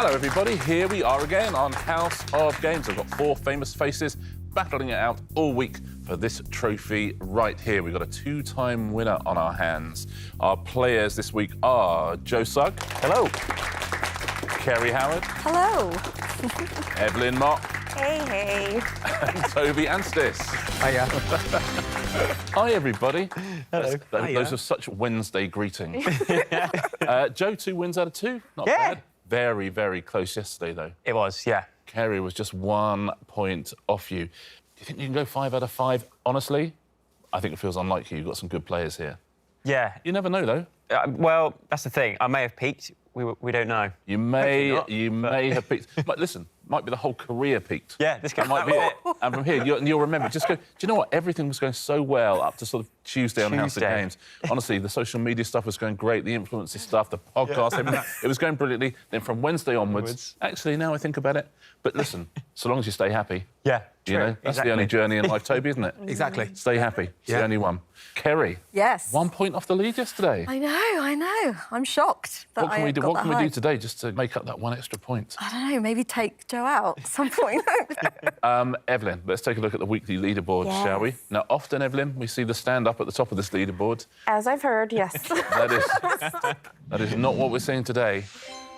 Hello, everybody. Here we are again on House of Games. I've got 4 famous faces battling it out all week for this trophy right here. We've got a 2-time winner on our hands. Our players this week are Joe Sugg. Hello. Kerry Howard. Hello. Evelyn Mott. Hey. And Toby Anstis. Hiya. Hi, everybody. Hello. Those are such Wednesday greetings. Joe, 2 wins out of 2. Not Yeah. bad. Very, very close yesterday, though. It was, yeah. Kerry was just 1 point off you. Do you think you can go 5 out of 5? Honestly, I think it feels unlikely. You've got some good players here. Yeah. You never know, though. Well, that's the thing. I may have peaked. We don't know. You may not, have peaked. But listen, might be the whole career peaked. Yeah, this That might be it. And from here, you'll remember. Just go. Do you know what? Everything was going so well up to sort of Tuesday on House of Games. Honestly, the social media stuff was going great. The influencer stuff, the podcast, everything. It was going brilliantly. Then from Wednesday onwards, actually, now I think about it. But listen, so long as you stay happy. Yeah. You know, that's the only journey in life, Toby, isn't it? Exactly. Stay happy. It's the only one. Kerry. Yes. 1 point off the lead yesterday. I know. I'm shocked that What can we do? got What that can we high. do today just to make up that 1 extra point? I don't know, maybe take Joe out at some point. Evelyn, let's take a look at the weekly leaderboard, shall we? Now, often, Evelyn, we see the stand up at the top of this leaderboard. As I've heard, yes. That is not what we're seeing today,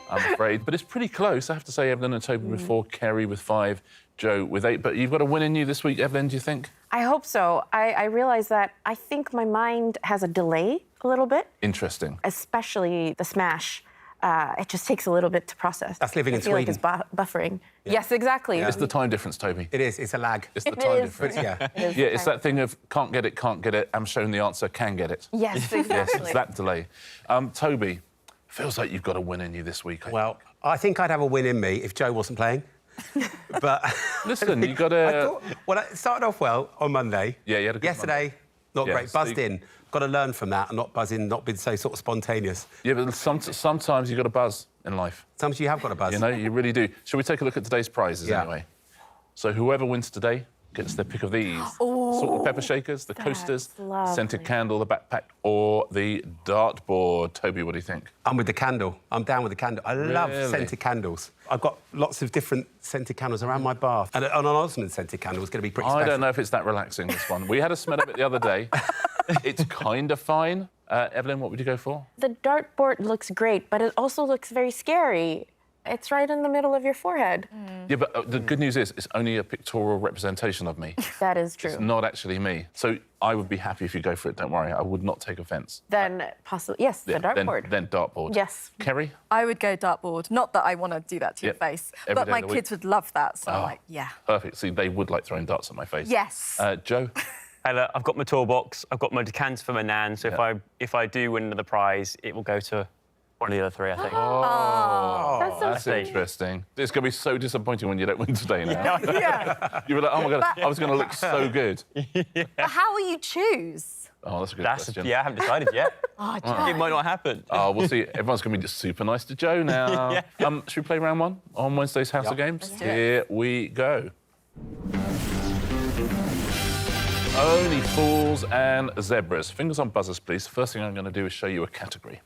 I'm afraid. But it's pretty close, I have to say. Evelyn and Toby with 4, Kerry with 5, Joe with 8. But you've got a win in you this week, Evelyn, do you think? I hope so. I realize that I think my mind has a delay a little bit, Interesting. especially the smash. It just takes a little bit to process. That's living in I feel like Sweden. it's buffering. Yes, exactly. It's the time difference, Toby. It is. It's a lag. It's the It time is. difference. Yeah. Yeah, it's that thing of can't get it, I'm shown the answer, can get it. Yes, exactly. Yes, it's that delay. Toby, feels like you've got a win in you this week. Well, I think I'd have a win in me if Joe wasn't playing. But Listen, you got to... Well, it started off well on Monday. Yeah, you had a good Yesterday, not Yeah, great. so Buzzed in. Got to learn from that and not buzz in, not been so sort of spontaneous. Yeah, but sometimes you've got to buzz in life. Sometimes you have got to buzz. You know, you really do. Shall we take a look at today's prizes anyway? So whoever wins today gets their pick of these. Salt and pepper shakers, the coasters, lovely. scented candle, the backpack, or the dartboard. Toby, what do you think? I'm with the candle. I'm down with the candle. I love Really? scented candles. I've got lots of different scented candles around my bath. And an Osman scented candle is going to be pretty I special. don't know if it's that relaxing, this one. We had a smell of it the other day. It's kind of fine. Evelyn, what would you go for? The dartboard looks great, but it also looks very scary. It's right in the middle of your forehead. Yeah, but the good news is it's only a pictorial representation of me. That is true. It's not actually me. So I would be happy if you go for it, don't worry. I would not take offence. Then possibly, yes, the dartboard. Then dartboard. Yes. Kerry? I would go dartboard. Not that I want to do that to your Yep. face, Every but day my of the week. kids would love that. So I'm Oh. like, yeah. Perfect. See, they would like throwing darts at my face. Yes. Joe? Hey, look, I've got my toolbox. I've got my decanter for my nan. So if I do win another prize, it will go to one of the other 3, I think. That's so That's sweet. interesting. It's going to be so disappointing when you don't win today now. Yeah. You'll be like, oh, my God, I was going to look so good. But how will you choose? Oh, that's a good That's question. yeah, I haven't decided yet. Oh, It might not happen. Oh, we'll see. Everyone's going to be just super nice to Joe now. Should we play round 1 on Wednesday's House of Games? do it. Here we go. Only fools and zebras. Fingers on buzzers, please. First thing I'm going to do is show you a category.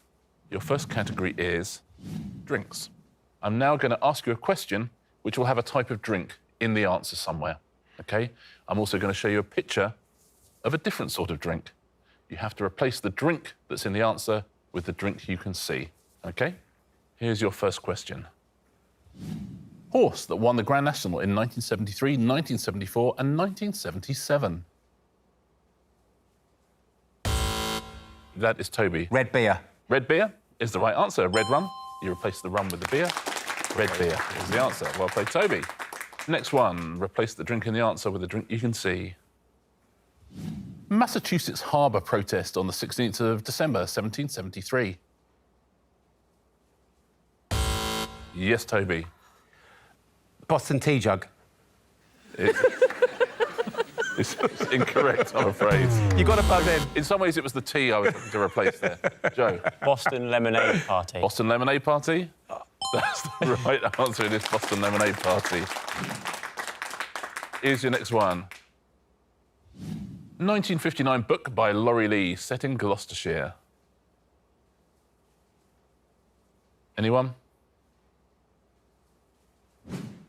Your first category is drinks. I'm now going to ask you a question which will have a type of drink in the answer somewhere, OK? I'm also going to show you a picture of a different sort of drink. You have to replace the drink that's in the answer with the drink you can see, OK? Here's your first question. Horse that won the Grand National in 1973, 1974 and 1977. That is Toby. Red beer. Red beer is the right answer. Red rum. You replace the rum with the beer. Red beer is the answer. Well played, Toby. Next one. Replace the drink in the answer with the drink you can see. Massachusetts Harbour protest on the 16th of December, 1773. Yes, Toby. Boston tea jug. It's incorrect, I'm afraid. You got to buzz in. In some ways, it was the tea I was looking to replace there. Joe. Boston Lemonade Party. Boston Lemonade Party? That's the right answer. It is Boston Lemonade Party. Here's your next one. 1959 book by Laurie Lee, set in Gloucestershire. Anyone?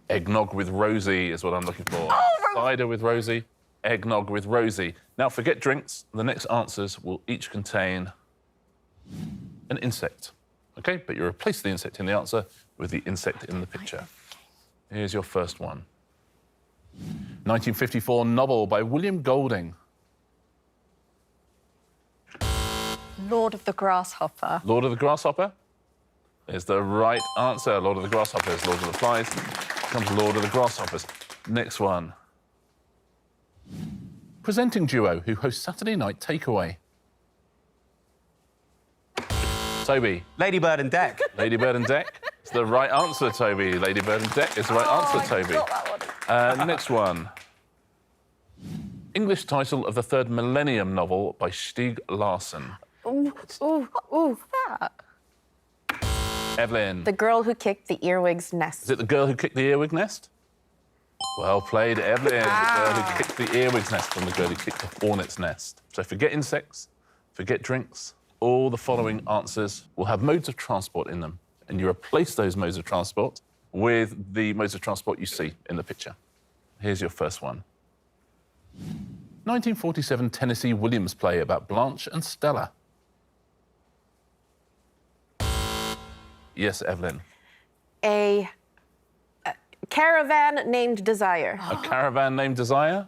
Eggnog with Rosie is what I'm looking for. Cider with Rosie, eggnog with Rosie. Now, forget drinks. The next answers will each contain an insect. OK? But you replace the insect in the answer with the insect in the picture. Here's your first one. 1954 novel by William Golding. Lord of the Grasshopper. Lord of the Grasshopper is the right answer. Lord of the Grasshopper is Lord of the Flies. Comes Lord of the Grasshoppers. Next one. Presenting duo who hosts Saturday Night Takeaway. Toby. Lady Bird and Deck. Lady Bird and Deck. It's the right answer, Toby. Lady Bird and Deck is the right answer, Toby. Got that one. Next one. English title of the third Millennium novel by Stieg Larsson. Ooh. That. Evelyn. The girl who kicked the earwig's nest. Is it the girl who kicked the earwig nest? Well played, Evelyn. The girl who kicked the earwig's nest from the girl who kicked the hornet's nest. So forget insects, forget drinks. All the following answers will have modes of transport in them, and you replace those modes of transport with the modes of transport you see in the picture. Here's your first one. 1947 Tennessee Williams play about Blanche and Stella. Yes, Evelyn. A caravan named Desire. A caravan named Desire?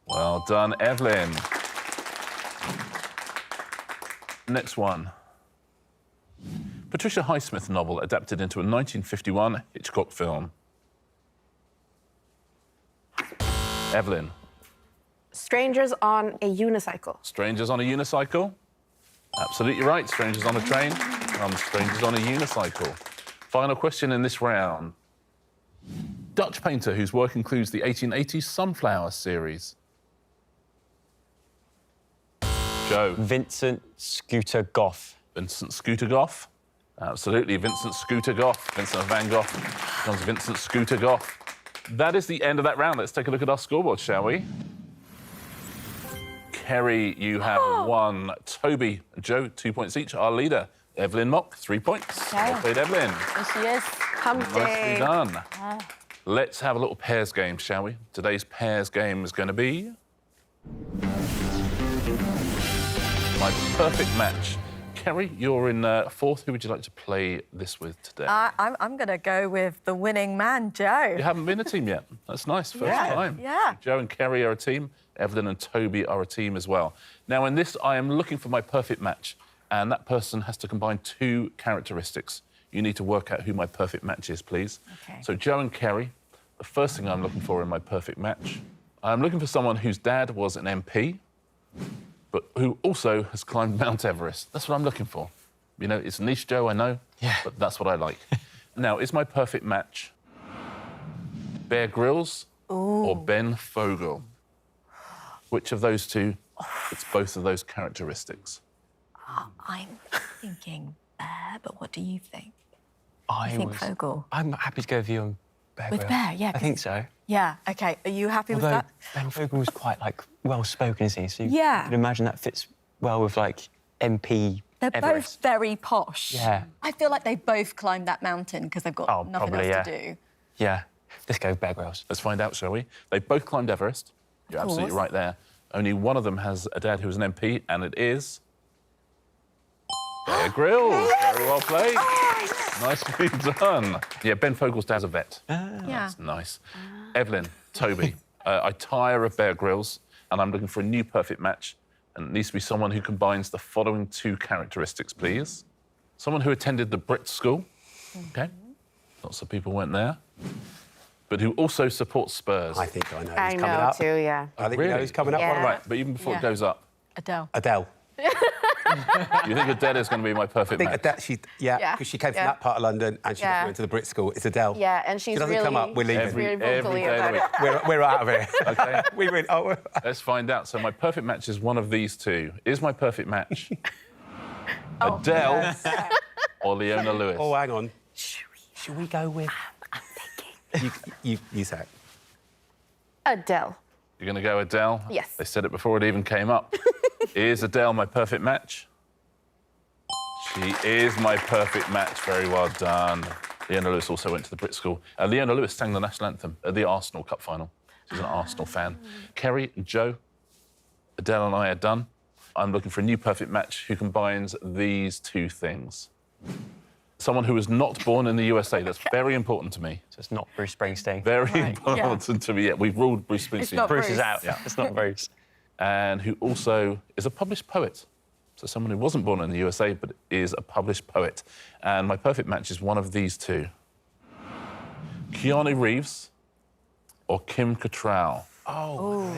Well done, Evelyn. Next one. Patricia Highsmith novel adapted into a 1951 Hitchcock film. Evelyn. Strangers on a unicycle. Strangers on a unicycle? Absolutely right. Strangers on a train. Strangers on a unicycle. Final question in this round. Dutch painter whose work includes the 1880s Sunflower series. Joe. Vincent Scooter Goff. Vincent Scooter Goff. Absolutely, Vincent Scooter Goff. Vincent van Gogh becomes Vincent Scooter Goff. That is the end of that round. Let's take a look at our scoreboard, shall we? Kerry, you have 1. Toby and Joe, 2 points each. Our leader, Evelyn Mock, 3 points. Well played, Evelyn. There she is. Nicely done. Let's have a little pairs game, shall we? Today's pairs game is going to be my perfect match. Kerry, you're in 4th. Who would you like to play this with today? I'm going to go with the winning man, Joe. You haven't been a team yet. That's nice. First time. Yeah. Joe and Kerry are a team. Evelyn and Toby are a team as well. Now, in this, I am looking for my perfect match, and that person has to combine 2 characteristics. You need to work out who my perfect match is, please. Okay. So, Joe and Kerry, the first thing I'm looking for in my perfect match, I'm looking for someone whose dad was an MP, but who also has climbed Mount Everest. That's what I'm looking for. You know, it's niche, Joe, I know, but that's what I like. Now, is my perfect match Bear Grylls or Ben Fogle? Which of those two fits both of those characteristics? I'm thinking Bear, but what do you think? I think Fogle. I'm happy to go with you on Bear With Grylls. Bear, yeah, I think so. Yeah, OK. Are you happy with Although that? Ben Fogle was quite, like, well-spoken, isn't he? So Yeah. you can imagine that fits well with, like, MP They're Everest. both very posh. Yeah. I feel like they both climbed that mountain because they've got nothing probably, else to do. Yeah. Let's go Bear Grylls. Let's find out, shall we? They both climbed Everest. You're absolutely course. right there. Only one of them has a dad who was an MP, and it is Bear Grylls. Very well played. Nicely done. Yeah, Ben Fogle's dad's a vet. Yeah. That's nice. Evelyn, Toby, I tire of Bear Grylls, and I'm looking for a new perfect match. And it needs to be someone who combines the following 2 characteristics, please. Someone who attended the Brit School. OK. Lots of people went there. But who also supports Spurs. I think I know I who's coming know up. too, yeah. I think Really? you know who's coming up. Yeah. One of Right, but even before it Yeah. goes up, Adele. Adele. you think Adele is going to be my perfect I think match? Adele, Yeah. because she came from Yeah. that part of London and she Yeah. went to the Brit School. It's Adele. Yeah, and she's She doesn't really... come up, we're leaving. Very every vocally day of the about week. it. We're out of here. OK. We win. Oh, Let's find out. So my perfect match is one of these 2. Is my perfect match Adele or Leona Lewis? oh, hang on. Should we go with... I'm thinking. You say it. Adele. You're going to go Adele? Yes. They said it before it even came up. Is Adele my perfect match? She is my perfect match. Very well done. Leona Lewis also went to the Brit School. Leona Lewis sang the national anthem at the Arsenal Cup final. She's an Arsenal fan. Kerry and Joe, Adele and I are done. I'm looking for a new perfect match who combines these two things. Someone who was not born in the USA. That's very important to me. So it's not Bruce Springsteen. Very important to me. Yeah, we've ruled Bruce Springsteen. It's not Bruce Bruce. is out. Yeah, it's not Bruce. And who also is a published poet. So someone who wasn't born in the USA but is a published poet. And my perfect match is one of these two. Keanu Reeves or Kim Cattrall. Oh.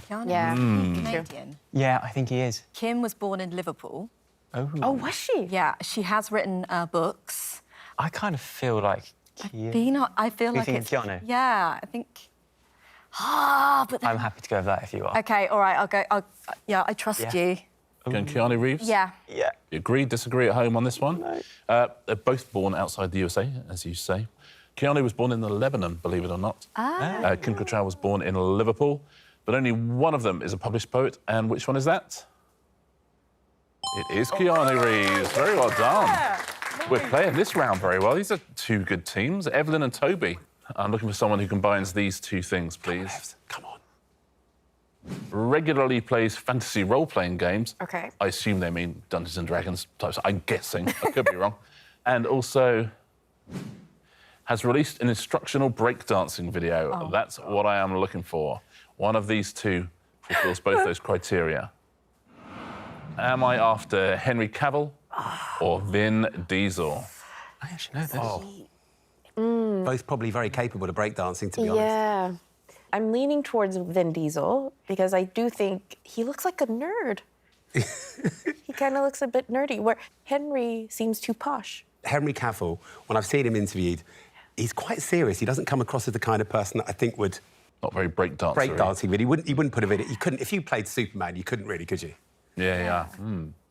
Keanu, Yeah. Canadian. Yeah, I think he is. Kim was born in Liverpool. Oh, was she? Yeah, she has written books. I kind of feel like I feel like think it's Keanu? Yeah, I think. But then... I'm happy to go with that if you are. Okay, all right, I'll go. Yeah, I trust Yeah. you. Going Keanu Reeves? Yeah. Yeah. You agree, disagree at home on this one? No. They're both born outside the USA, as you say. Keanu was born in Lebanon, believe it or not. Kim Cattrall was born in Liverpool, but only one of them is a published poet. And which one is that? It is Keanu Reeves. Very well done. We're playing this round very well. These are two good teams. Evelyn and Toby. I'm looking for someone who combines these two things, please. Come on. Regularly plays fantasy role-playing games. Okay. I assume they mean Dungeons and Dragons types. I'm guessing. I could be wrong. And also has released an instructional breakdancing video. That's what I am looking for. One of these two fulfills both those criteria. Am I after Henry Cavill or Vin Diesel? I actually know this. Both probably very capable of breakdancing, to be honest. Yeah. I'm leaning towards Vin Diesel because I do think he looks like a nerd. He kind of looks a bit nerdy, where Henry seems too posh. Henry Cavill, when I've seen him interviewed, he's quite serious. He doesn't come across as the kind of person that I think would Not very breakdancing. breakdancing. But he wouldn't put a video. You couldn't. If you played Superman, you couldn't really, could you? Yeah. So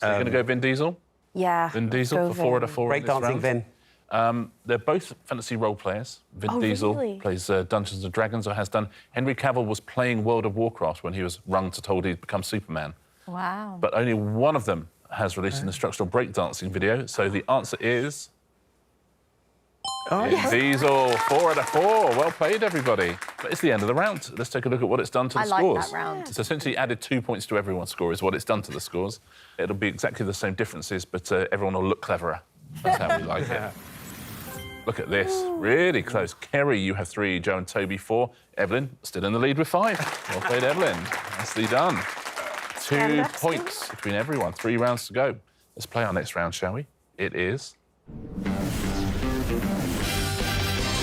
you're going to go Vin Diesel? Yeah. Vin Diesel go for 4 out Vin. of 4 in this Breakdancing, round? Vin. They're both fantasy role players. Vin Diesel really? plays Dungeons and Dragons, or has done. Henry Cavill was playing World of Warcraft when he was told he'd become Superman. Wow. But only one of them has released an instructional breakdancing video, so the answer is... Vin Diesel, 4 out of 4. Well played, everybody. But it's the end of the round. Let's take a look at what it's done to the I like scores. that round. It's essentially added 2 points to everyone's score, is what it's done to the scores. It'll be exactly the same differences, but everyone will look cleverer. That's how we like it. Look at this, really close. Kerry, you have 3, Joe and Toby 4. Evelyn, still in the lead with 5. Well played, Evelyn. Nicely done. 2 points between everyone, 3 rounds to go. Let's play our next round, shall we? It is...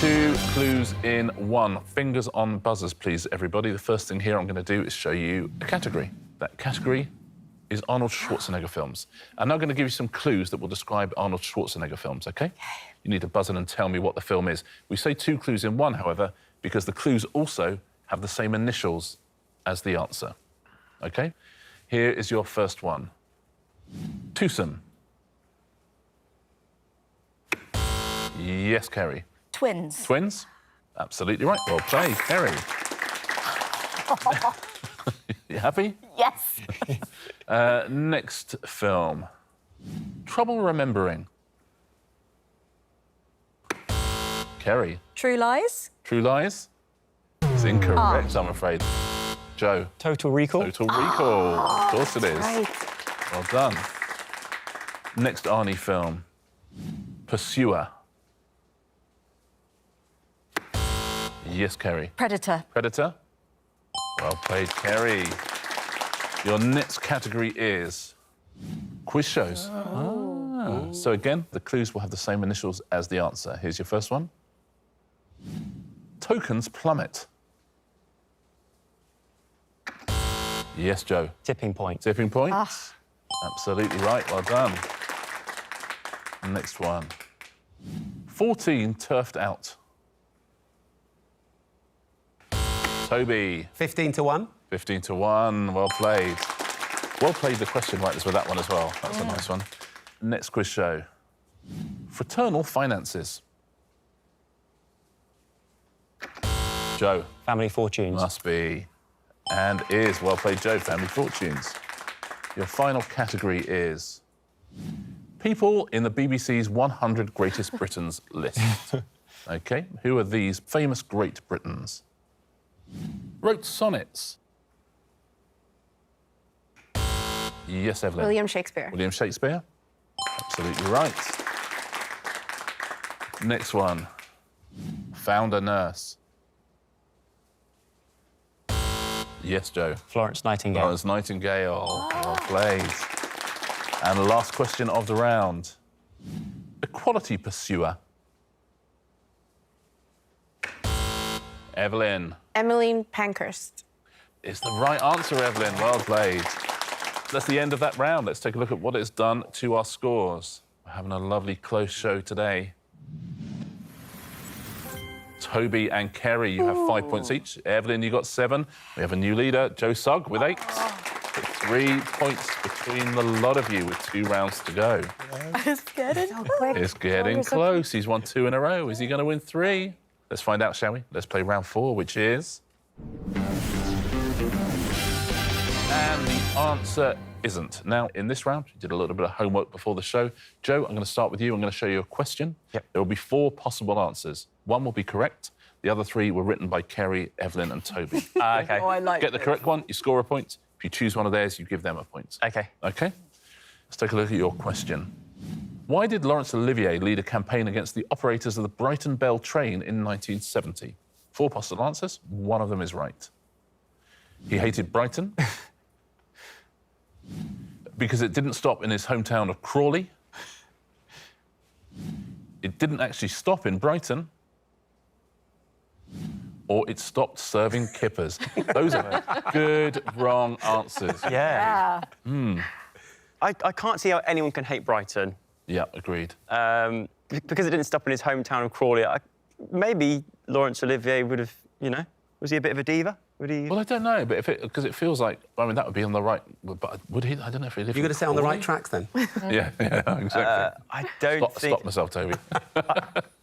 2 clues in 1. Fingers on buzzers, please, everybody. The first thing here I'm going to do is show you a category. That category is Arnold Schwarzenegger films. I'm now going to give you some clues that will describe Arnold Schwarzenegger films, OK? You need to buzz in and tell me what the film is. We say 2 clues in 1, however, because the clues also have the same initials as the answer. OK? Here is your first one. Twosome. Yes, Kerry. Twins. Twins? Absolutely right. Well played, Kerry. You happy? Yes. Next film. Trouble Remembering. Kerry. True Lies. True Lies? It's incorrect, I'm afraid. Joe. Total Recall. Total Recall. Of course it is. Right. Well done. Next Arnie film. Pursuer. Yes, Kerry. Predator. Predator. Well played, Kerry. Your next category is quiz shows. So again, the clues will have the same initials as the answer. Here's your first one. Tokens plummet. Yes, Joe. Tipping Point. Tipping Point. Absolutely right. Well done. Next one. 14 turfed out. Toby. 15 to 1. 15 to 1. Well played. Well played the question writers with that one as well. That's a nice one. Next quiz show. Fraternal finances. Joe. Family Fortunes. Must be. And is. Well played, Joe. Family Fortunes. Your final category is People in the BBC's 100 Greatest Britons list. OK, who are these famous Great Britons? Wrote sonnets. Yes, Evelyn. William Shakespeare. William Shakespeare. Absolutely right. Next one. Found a nurse. Yes, Joe. Florence Nightingale. Florence Nightingale. Well played. And the last question of the round. Equality pursuer. Evelyn. Emmeline Pankhurst. It's the right answer, Evelyn. Well played. That's the end of that round. Let's take a look at what it's done to our scores. We're having a lovely close show today. Toby and Kerry, you have 5 points each. Evelyn, you got 7. We have a new leader, Joe Sugg, with 8. 3 points between the lot of you with 2 rounds to go. It's getting quick. It's getting close. He's won 2 in a row. Is he going to win 3? Let's find out, shall we? Let's play round 4, which is... And the answer isn't. Now, in this round, we did a little bit of homework before the show. Joe, I'm going to start with you. I'm going to show you a question. Yep. There will be 4 possible answers. 1 will be correct. The other 3 were written by Kerry, Evelyn and Toby. OK. I like Get the correct one, you score a point. If you choose one of theirs, you give them a point. OK. OK? Let's take a look at your question. Why did Laurence Olivier lead a campaign against the operators of the Brighton Bell train in 1970? 4 possible answers. 1 of them is right. He hated Brighton because it didn't stop in his hometown of Crawley. It didn't actually stop in Brighton. Or it stopped serving kippers. Those are good, wrong answers. Yeah. I can't see how anyone can hate Brighton. Yeah, agreed. Because it didn't stop in his hometown of Crawley. Maybe Laurence Olivier would have, you know, was he a bit of a diva? Would he? Well, I don't know, but because it feels like, I mean, that would be on the right. But would he? I don't know if he lived. You're going to say on the right tracks then? Yeah, exactly. I don't think. Stop myself, Toby.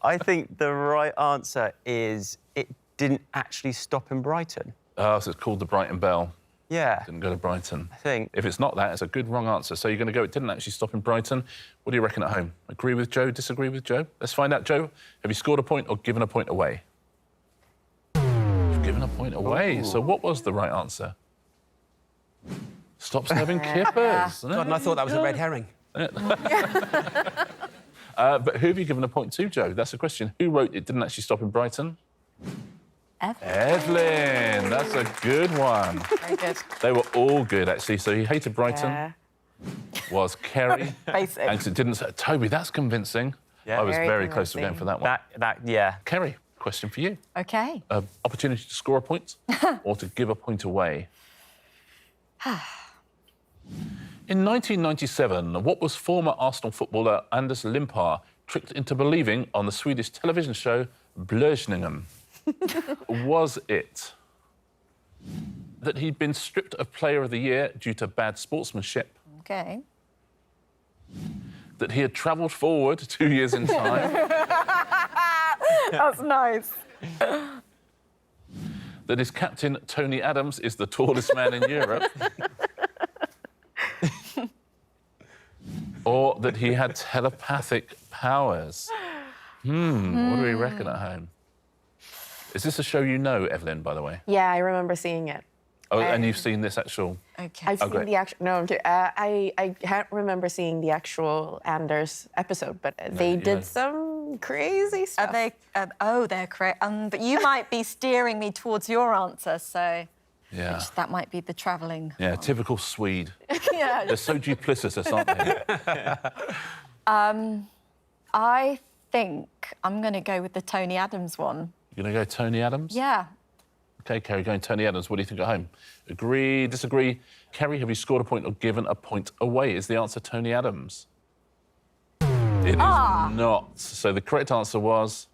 I think the right answer is it didn't actually stop in Brighton. Oh, so it's called the Brighton Bell. Yeah. Didn't go to Brighton. I think. If it's not that, it's a good wrong answer. So you're going to go, it didn't actually stop in Brighton. What do you reckon at home? Agree with Joe, disagree with Joe? Let's find out, Joe. Have you scored a point or given a point away? You've given a point away. So what was the right answer? Stop serving kippers. God, and I thought that was a red herring. But who have you given a point to, Joe? That's the question. Who wrote it didn't actually stop in Brighton? Evelyn, that's a good one. Very good. They were all good, actually. So he hated Brighton. Yeah. Was Kerry. Basic. And it didn't say, Toby, that's convincing. Yeah. I was Very very close to going convincing. for that one. Yeah. Kerry, question for you. OK. Opportunity to score a point or to give a point away? In 1997, what was former Arsenal footballer Anders Limpar tricked into believing on the Swedish television show Blöjningen? Was it that he'd been stripped of Player of the Year due to bad sportsmanship? OK. That he had travelled forward 2 years in time? That's nice. That his captain, Tony Adams, is the tallest man in Europe? Or that he had telepathic powers? What do we reckon at home? Is this a show you know, Evelyn, by the way? Yeah, I remember seeing it. Oh, and you've seen this actual... OK. I've seen great. the actual. No, I'm kidding. I can't remember seeing the actual Anders episode, but they you did know. some crazy stuff. Are they... oh, they're correct. But you might be steering me towards your answer, so... Yeah. That might be the travelling. Yeah, typical Swede. Yeah. They're so duplicitous, aren't they? I think I'm going to go with the Tony Adams one. You're going to go Tony Adams? Yeah. OK, Kerry, going Tony Adams. What do you think at home? Agree, disagree? Kerry, have you scored a point or given a point away? Is the answer Tony Adams? It is not. So the correct answer was...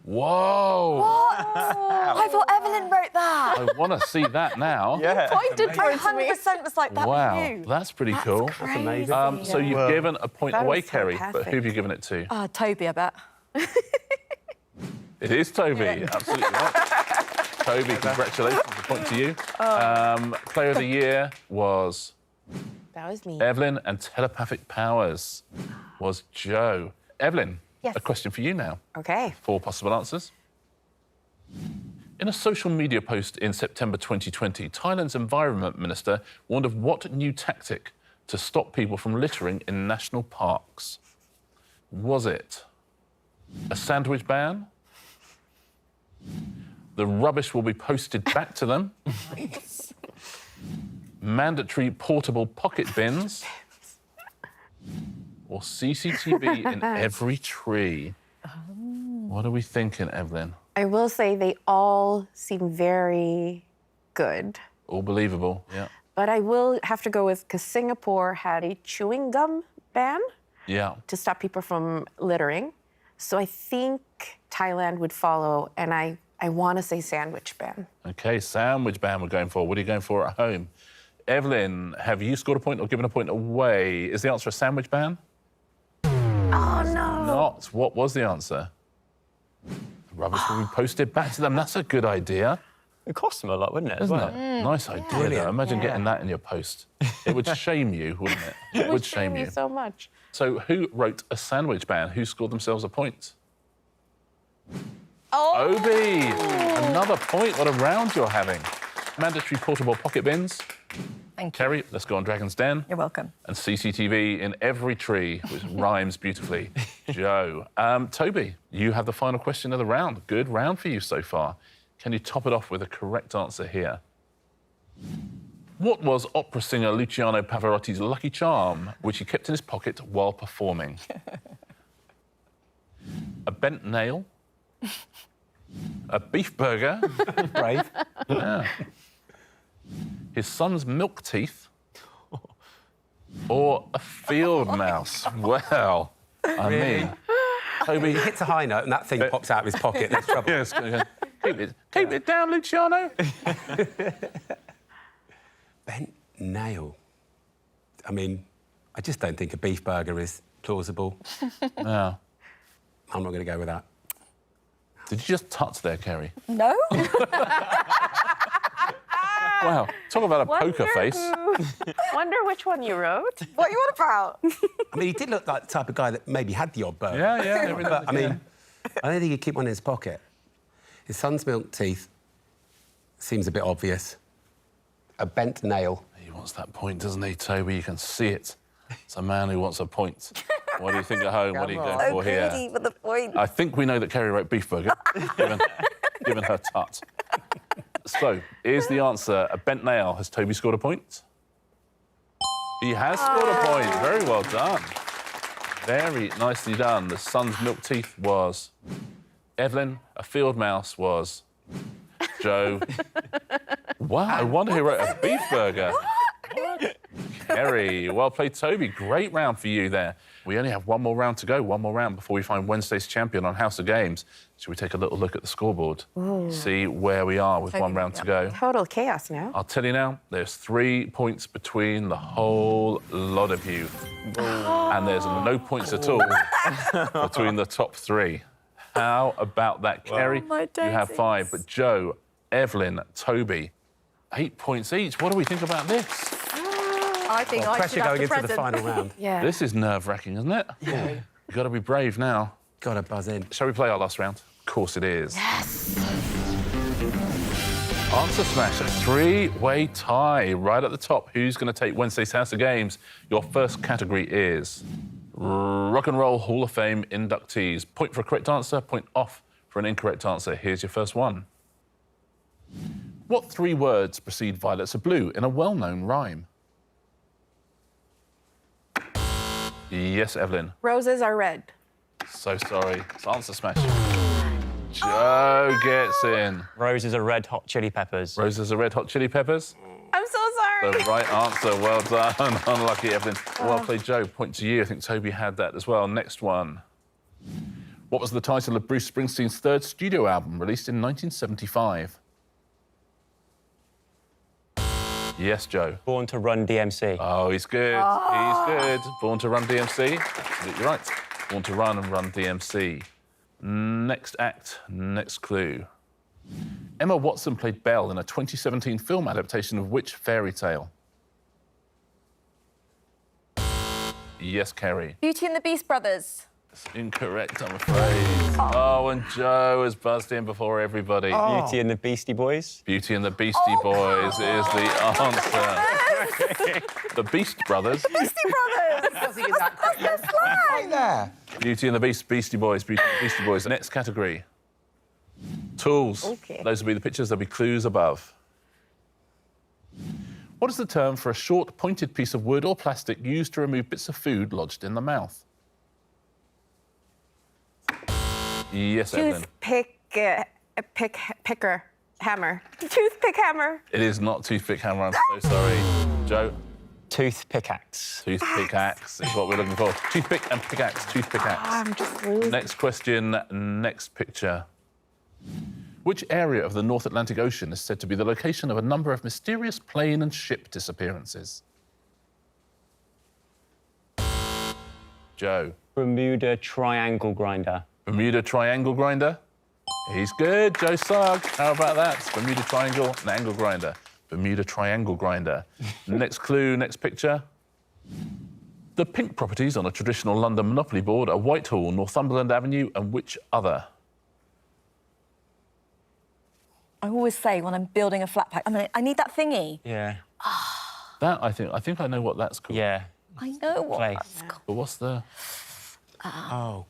Whoa! I thought Evelyn wrote that. I want to see that now. Yeah. Pointed towards me. 100% was like that. Wow, was you. that's pretty cool. Crazy. amazing. So you've given a point That away, was Kerry, but fantastic. who have you given it to? Toby, I bet. It is Toby, absolutely right. Toby, congratulations, a point to you. Player of the Year was That was me. Evelyn, and telepathic powers was Joe. Evelyn, Yes. a question for you now. Okay. 4 possible answers. In a social media post in September 2020, Thailand's Environment Minister warned of what new tactic to stop people from littering in national parks? Was it a sandwich ban? The rubbish will be posted back to them? Mandatory portable pocket bins? Or CCTV in every tree? What are we thinking, Evelyn? I will say they all seem very good. All believable, yeah. But I will have to go with, because Singapore had a chewing gum ban Yeah. to stop people from littering. So I think Thailand would follow, and I want to say sandwich ban. OK, sandwich ban we're going for. What are you going for at home? Evelyn, have you scored a point or given a point away? Is the answer a sandwich ban? Oh, no. Not. What was the answer? The rubbish will be posted back to them. That's a good idea, It costs them a lot, wouldn't it? isn't as well? it? Nice idea, though. Imagine getting that in your post. It would shame you, wouldn't it? It would shame you. so much. So who wrote a sandwich ban? Who scored themselves a point? Oh! Toby! Another point. What a round you're having. Mandatory portable pocket bins. Thank you. Kerry, let's go on Dragon's Den. You're welcome. And CCTV in every tree, which rhymes beautifully. Joe. Toby, you have the final question of the round. Good round for you so far. Can you top it off with a correct answer here? What was opera singer Luciano Pavarotti's lucky charm, which he kept in his pocket while performing? A bent nail? A beef burger? Brave. Yeah. His son's milk teeth? Or a field mouse? Well, I mean, Toby... He hits a high note and that thing pops out of his pocket. There's trouble. Yes, keep it down, Luciano. Bent nail. I mean, I just don't think a beef burger is plausible. Yeah. I'm not going to go with that. Did you just tut there, Kerry? No? Wow, talk about a poker face. Wonder which one you wrote. What you want about? I mean, he did look like the type of guy that maybe had the odd burger. Yeah. But, I mean, I don't think he'd keep one in his pocket. His son's milk teeth seems a bit obvious. A bent nail. He wants that point, doesn't he, Toby? You can see it. It's a man who wants a point. What do you think at home? What are you going for here? for the point. I think we know that Kerry wrote beef burger, given her tut. So, is the answer a bent nail? Has Toby scored a point? He has scored a point. Very well done. Very nicely done. The son's milk teeth was Evelyn. A field mouse was Joe. Wow, I wonder who wrote a beef burger. Kerry, well played, Toby. Great round for you there. We only have one more round to go, one more round before we find Wednesday's champion on House of Games. Should we take a little look at the scoreboard? See where we are with one round to go? Total chaos now. I'll tell you now, there's 3 points between the whole lot of you. And there's no points at all between the top 3. How about that, Kerry? my You have daisies. 5, but Joe, Evelyn, Toby, 8 points each. What do we think about this? I think I Pressure should have going the into the present. final round. Yeah. This is nerve-wracking, isn't it? Yeah. You've got to be brave now. Got to buzz in. Shall we play our last round? Of course it is. Yes. Answer Smash, a 3-way tie right at the top. Who's going to take Wednesday's House of Games? Your first category is Rock and Roll Hall of Fame inductees. Point for a correct answer, point off for an incorrect answer. Here's your first one. What 3 words precede Violets Are Blue in a well-known rhyme? Yes, Evelyn. Roses are red. So sorry. It's Answer Smash. Joe gets in. Roses are red hot chili peppers. Roses are red hot chili peppers. I'm so sorry. The right answer. Well done. Unlucky, Evelyn. Well played, Joe. Point to you. I think Toby had that as well. Next one. What was the title of Bruce Springsteen's 3rd studio album released in 1975? Yes, Joe. Born to Run DMC. Oh, he's good. He's good. Born to Run DMC. Absolutely right. Born to Run and Run DMC. Next act, next clue. Emma Watson played Belle in a 2017 film adaptation of which fairy tale? Yes, Kerry. Beauty and the Beast brothers. It's incorrect, I'm afraid. Oh, and Joe has buzzed in before everybody. Beauty and the Beastie Boys. Beauty and the Beastie Boys is the answer. The Beast Brothers. Beastie brothers. That's their slang. Right there. Beauty and the Beastie Boys. Beauty and the Beastie Boys. Next category. Tools. Okay. Those will be the pictures. There'll be clues above. What is the term for a short, pointed piece of wood or plastic used to remove bits of food lodged in the mouth? Yes, Evelyn. Picker, hammer. Toothpick hammer. It is not toothpick hammer, I'm so sorry. Joe? Tooth pickaxe. Toothpick axe is what we're looking for. Toothpick and pickaxe, toothpick axe. I'm just losing. Next question, next picture. Which area of the North Atlantic Ocean is said to be the location of a number of mysterious plane and ship disappearances? Joe? Bermuda Triangle Grinder. Bermuda Triangle Grinder? He's good, Joe Sugg. How about that? Bermuda Triangle and Angle Grinder. Bermuda Triangle Grinder. Next clue, next picture. The pink properties on a traditional London Monopoly board are Whitehall, Northumberland Avenue, and which other? I always say when I'm building a flat pack, I need that thingy. Yeah. That, I think I know what that's called. Yeah. I know what Place. that's called. But what's the... Oh.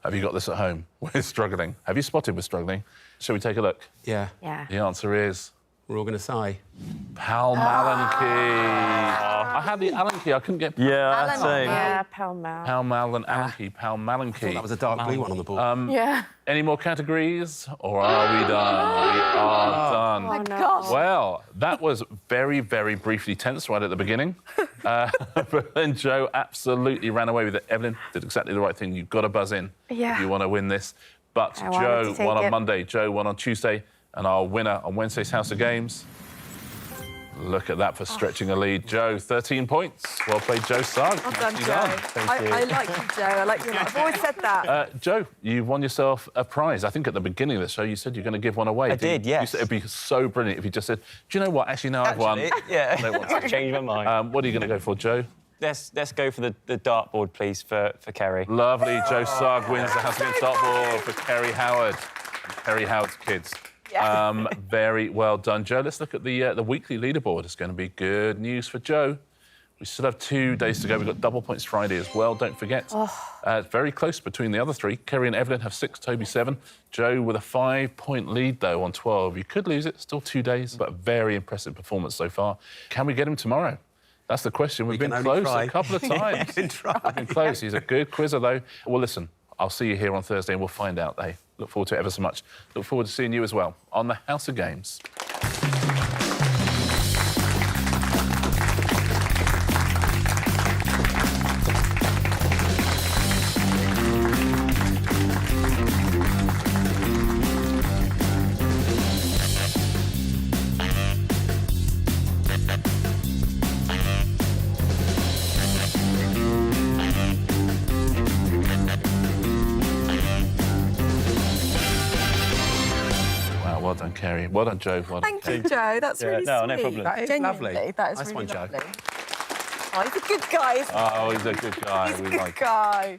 Have you got this at home? We're struggling. Have you spotted we're struggling? Shall we take a look? Yeah. Yeah. The answer is... We're all going to sigh. Pall Mall key. I had the Allen key. I couldn't get Yeah, Alan. same. Yeah, Pall Mall. Pall Mall and Allen key. Pall Mall key. That was a dark blue one on the board. Yeah. Any more categories, or are we done? We are done. Oh, no. Gosh. Well, that was very, very briefly tense right at the beginning. But then Joe absolutely ran away with it. Evelyn did exactly the right thing. You've got to buzz in Yeah. if you want to win this. But I wanted Joe to take won on it. Monday, Joe won on Tuesday, and our winner on Wednesday's House of Games. Look at that for stretching a lead. Joe, 13 points. Well played, Joe Sugg. Well done, Nicely Joe. done. I like you, Joe. I like you. I've always said that. Joe, you've won yourself a prize. I think at the beginning of the show you said you're going to give one away. I did, yes. You said it'd be so brilliant if you just said, do you know what? Actually, no, I've won. Yeah. I don't want to. Changed my mind. What are you going to go for, Joe? Let's go for the dartboard, please, for Kerry. Lovely. Joe Sugg wins the House Against Dartboard for Kerry Howard. Kerry Howard's kids. Very well done, Joe. Let's look at the weekly leaderboard. It's going to be good news for Joe. We still have 2 days to go. We've got double points Friday as well, don't forget. It's very close between the other three. Kerry and Evelyn have 6, Toby 7. Joe with a 5-point lead, though, on 12. You could lose it, still 2 days, but very impressive performance so far. Can we get him tomorrow? That's the question. We've been can only close try. a couple of times. We've been close. He's a good quizzer, though. Well, listen, I'll see you here on Thursday and we'll find out. Hey, look forward to it ever so much. Look forward to seeing you as well on the House of Games. Wow, well done, Kerry. Well done, Joe. Well done. Thank you, Joe. That's really no, sweet. no problem. That is Genuinely, lovely. That is Nice really one, Joe. lovely. Oh, he's a good guy. Oh, he's a good guy. He's a We good like guy.